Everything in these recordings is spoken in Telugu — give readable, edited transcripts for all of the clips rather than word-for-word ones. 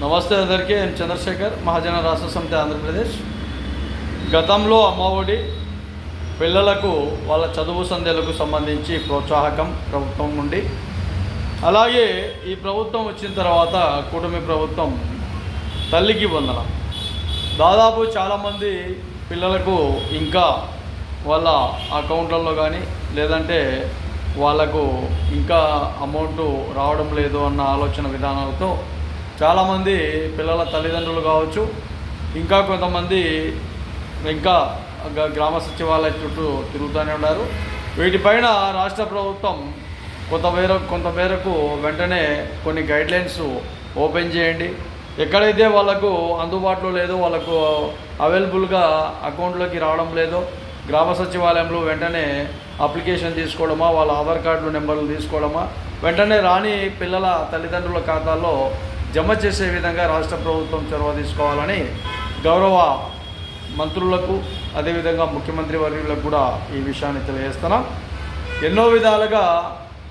నమస్తే అందరికీ. నేను చంద్రశేఖర్, మహాజన రాష్ట్ర సమితి ఆంధ్రప్రదేశ్. గతంలో అమ్మఒడి పిల్లలకు వాళ్ళ చదువు సంధ్యలకు సంబంధించి ప్రోత్సాహకం ప్రభుత్వం నుండి, అలాగే ఈ ప్రభుత్వం వచ్చిన తర్వాత కూటమి ప్రభుత్వం తల్లికి వందనం దాదాపు చాలామంది పిల్లలకు ఇంకా వాళ్ళ అకౌంట్లలో కానీ లేదంటే వాళ్ళకు ఇంకా అమౌంట్ రావడం లేదు అన్న ఆలోచన విధానాలతో చాలామంది పిల్లల తల్లిదండ్రులు కావచ్చు, ఇంకా కొంతమంది ఇంకా గ్రామ సచివాలయ చుట్టూ తిరుగుతూనే ఉన్నారు. వీటిపైన రాష్ట్ర ప్రభుత్వం కొంత మేరకు వెంటనే కొన్ని గైడ్లైన్స్ ఓపెన్ చేయండి. ఎక్కడైతే వాళ్ళకు అందుబాటులో లేదో, వాళ్ళకు అవైలబుల్గా అకౌంట్లోకి రావడం లేదో, గ్రామ సచివాలయంలో వెంటనే అప్లికేషన్ తీసుకోవడమా, వాళ్ళ ఆధార్ కార్డుల నెంబర్లు తీసుకోవడమా, వెంటనే రాని పిల్లల తల్లిదండ్రుల ఖాతాల్లో జమ చేసే విధంగా రాష్ట్ర ప్రభుత్వం చొరవ తీసుకోవాలని గౌరవ మంత్రులకు, అదేవిధంగా ముఖ్యమంత్రి వర్యులకు కూడా ఈ విషయాన్ని తెలియజేస్తున్నాం. ఎన్నో విధాలుగా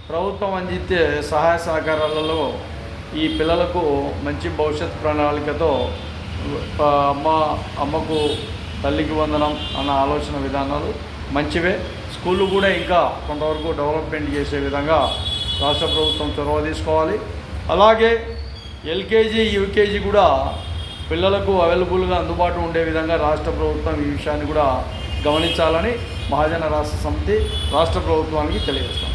ప్రభుత్వం అందించే సహాయ సహకారాలలో ఈ పిల్లలకు మంచి భవిష్యత్ ప్రణాళికతో అమ్మకు తల్లికి వందనం అన్న ఆలోచన విధానాలు మంచివే. స్కూళ్ళు కూడా ఇంకా కొంతవరకు డెవలప్మెంట్ చేసే విధంగా రాష్ట్ర ప్రభుత్వం చొరవ తీసుకోవాలి. అలాగే ఎల్కేజీ, యూకేజీ కూడా పిల్లలకు అవైలబుల్గా అందుబాటు ఉండే విధంగా రాష్ట్ర ప్రభుత్వం ఈ విషయాన్ని కూడా గమనించాలని మహాజన రాష్ట్ర సమితి రాష్ట్ర ప్రభుత్వానికి తెలియజేస్తాం.